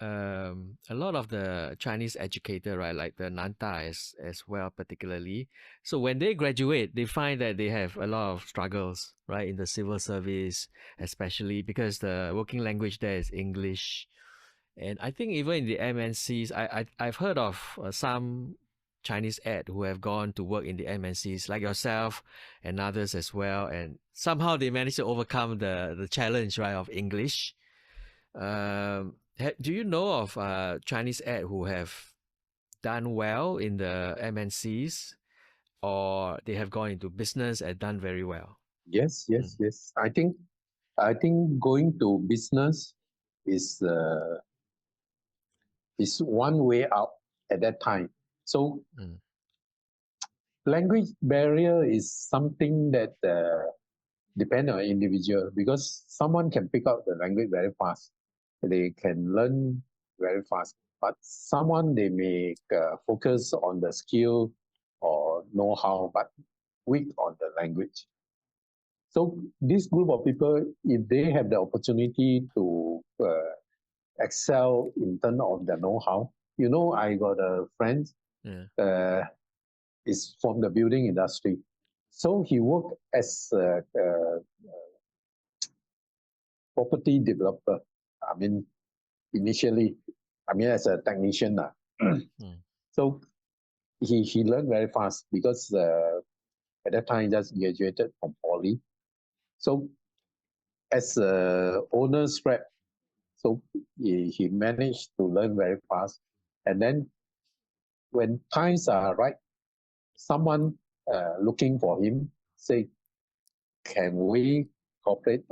a lot of the Chinese educator, right, like the Nanta as well, particularly. So when they graduate, they find that they have a lot of struggles, right, in the civil service, especially because the working language there is English. And I think even in the MNCs, I've heard of some Chinese ed who have gone to work in the MNCs, like yourself and others as well, and somehow they managed to overcome the challenge, right, of English. Do you know of Chinese ed who have done well in the MNCs, or they have gone into business and done very well? Yes, Mm. yes, yes. I think going to business is is one way out at that time. So Mm. language barrier is something that depend on individual, because someone can pick up the language very fast. They can learn very fast, but someone they may focus on the skill or know-how, but weak on the language. So this group of people, if they have the opportunity to excel in terms of the know-how, I got a friend Yeah. is from the building industry. So he worked as a property developer. I mean, initially, as a technician. Mm. So he learned very fast because at that time he just graduated from poly. So as a owner's rep, so he managed to learn very fast. And then when times are right, someone looking for him say, can we cooperate?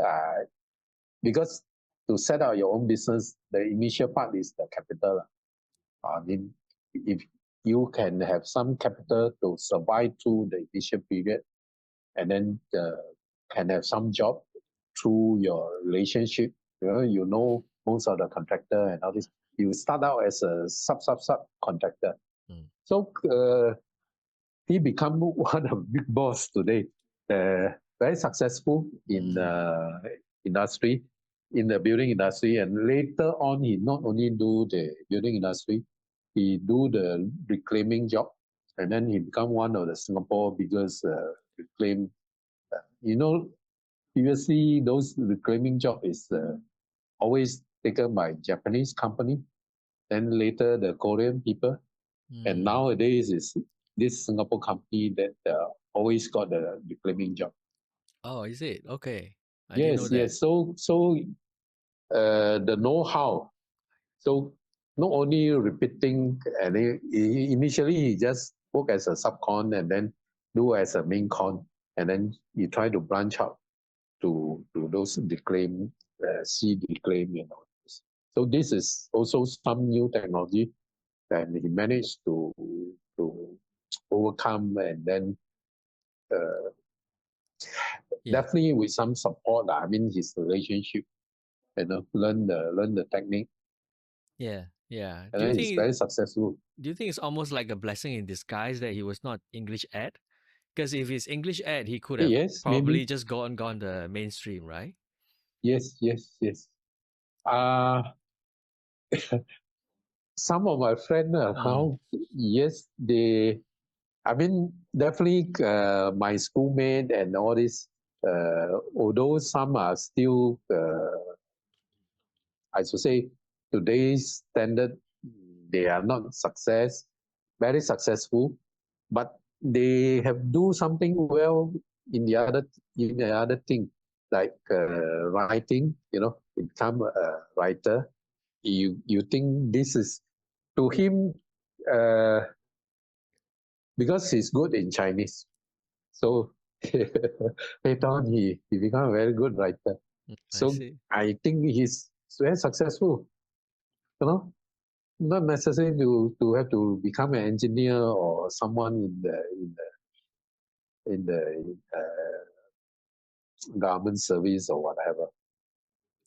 Because to set up your own business, the initial part is the capital. I mean, if you can have some capital to survive through the initial period, and then can have some job through your relationship, most of the contractor and all this. You start out as a sub contractor. Mm. So he become one of big boss today. Very successful in industry, in the building industry, and later on he not only do the building industry, he do the reclaiming job, and then he become one of the Singapore biggest reclaim. Uh, you know, previously those reclaiming job is always taken by Japanese company, then later the Korean people, and Mm. nowadays is this Singapore company that always got the reclaiming job. Oh, is it? Okay. I didn't know Yes, that. yes. So the know-how. So not only repeating, and initially he just work as a subcon and then do as a main con, and then you try to branch out to those declaim, C declaim, So this is also some new technology, and he managed to overcome, and then uh, Yeah. definitely with some support. I mean, his relationship, learn the technique, Yeah. Yeah. and then he's very successful. Do you think it's almost like a blessing in disguise that he was not English ed? Because if he's English ed, he could have Yes, maybe. probably just gone the mainstream, right? Yes, yes, yes. Uh, some of my friends, Mm. how, yes, I mean, definitely my schoolmate and all this, although some are still, I should say, today's standard, they are not very successful, but they have do something well in the other thing, like writing, become a writer. You think this is to him, uh, because he's good in Chinese. So later on, he become a very good writer. I So see. I think he's very successful. You know, not necessary to have to become an engineer or someone in the government service or whatever.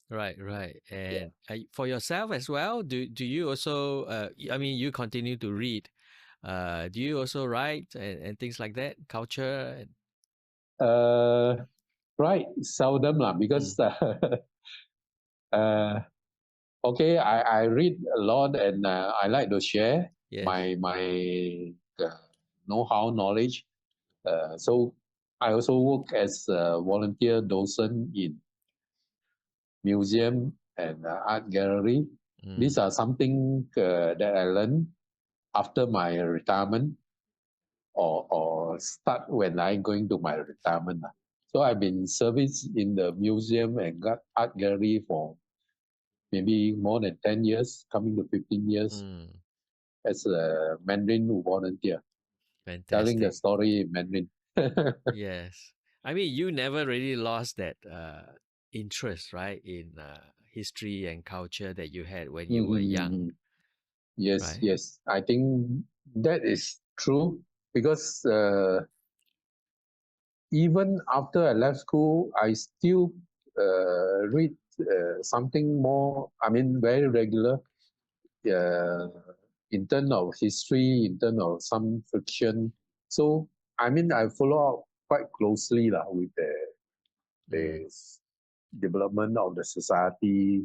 Right, right. Yeah. And for yourself as well, do you also I mean you continue to read. Do you also write and things like that? Culture and Right, seldom lah, because mm, uh, Okay, I read a lot and I like to share Yes. my know-how knowledge. So I also work as a volunteer docent in museum and art gallery. These are something that I learned after my retirement or start when I going to my retirement. So I've been service in the museum and art gallery for maybe more than 10 years, coming to 15 years as a Mandarin volunteer, telling the Fantastic. story in Mandarin. Yes. I mean, you never really lost that interest, right, in history and culture that you had when you were young, Yes, right? yes. I think that is true because even after I left school, I still read something more, I mean, very regular uh, in terms of history, in terms of some fiction. So, I mean, I follow up quite closely with the development of the society,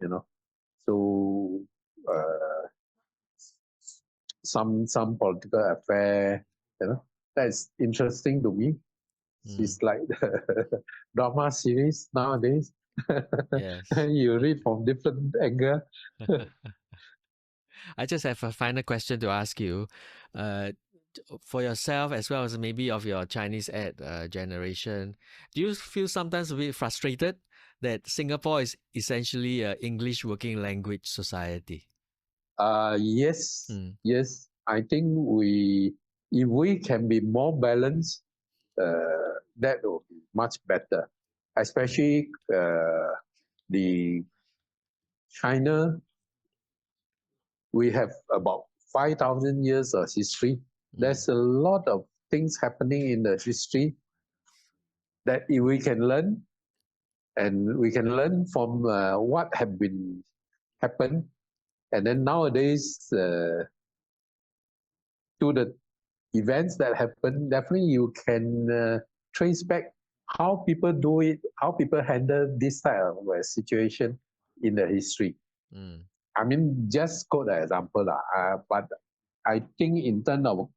you know. So, uh, some political affair, you know, that's interesting to me. It's like the drama series nowadays. Yes. You read from different angle. I just have a final question to ask you. Uh, for yourself, as well as maybe of your Chinese ed generation, do you feel sometimes a bit frustrated that Singapore is essentially a English working language society? Yes, Mm, yes. I think if we can be more balanced, that will be much better. Especially the China, we have about 5,000 years of history. There's a lot of things happening in the history that if we can learn, and we can learn from what have been happened, and then nowadays to the events that happen, definitely you can trace back how people do it, how people handle this type of situation in the history. mm, I mean, just quote an example, but I think in terms of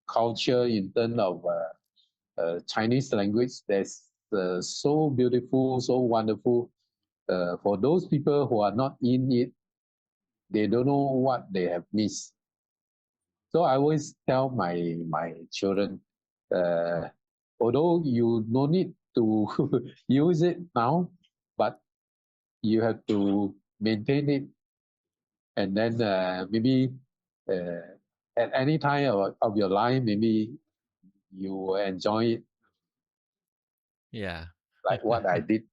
culture, in terms of Chinese language, that's so beautiful, so wonderful. For those people who are not in it, they don't know what they have missed. So I always tell my children, although you no need to use it now, but you have to maintain it, and then maybe uh, at any time of your life, maybe you will enjoy it yeah. like what I did.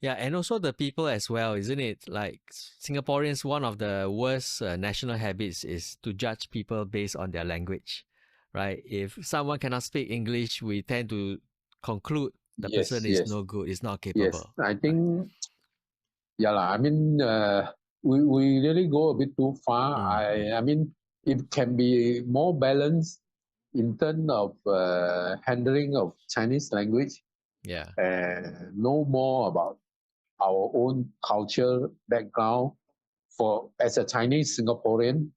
Yeah, and also the people as well, isn't it? Like Singaporeans, one of the worst national habits is to judge people based on their language, right? If someone cannot speak English, we tend to conclude the Yes, person is yes, no good, is not yes. capable, I right? think, yeah lah. I mean, we really go a bit too far. Mm, I mean, it can be more balanced in terms of handling of Chinese language yeah. and know more about our own culture background for as a Chinese Singaporean,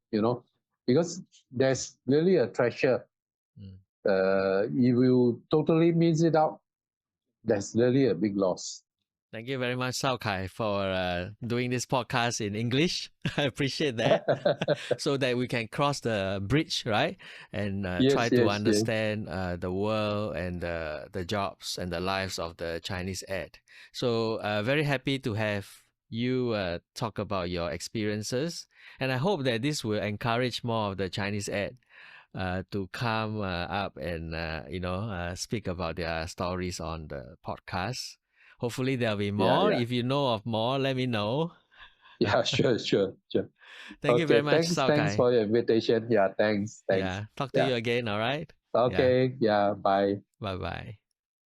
because there's really a treasure. Mm. If you totally miss it out, that's really a big loss. Thank you very much, Siow Kai, for doing this podcast in English. I appreciate that. So that we can cross the bridge, right? And try Yes, to yes, yes. understand the world and the jobs and the lives of the Chinese ed. So, very happy to have you talk about your experiences. And I hope that this will encourage more of the Chinese ed to come up and speak about their stories on the podcast. Hopefully there'll be Yeah, more. yeah. If you know of more, let me know. Yeah, sure, sure, sure. Thank you very Okay, much, thanks, Sao thanks Kai. for your invitation. Yeah, thanks, thanks. Yeah, talk to Yeah. you again. All right. Yeah. Okay, yeah, bye. Bye bye.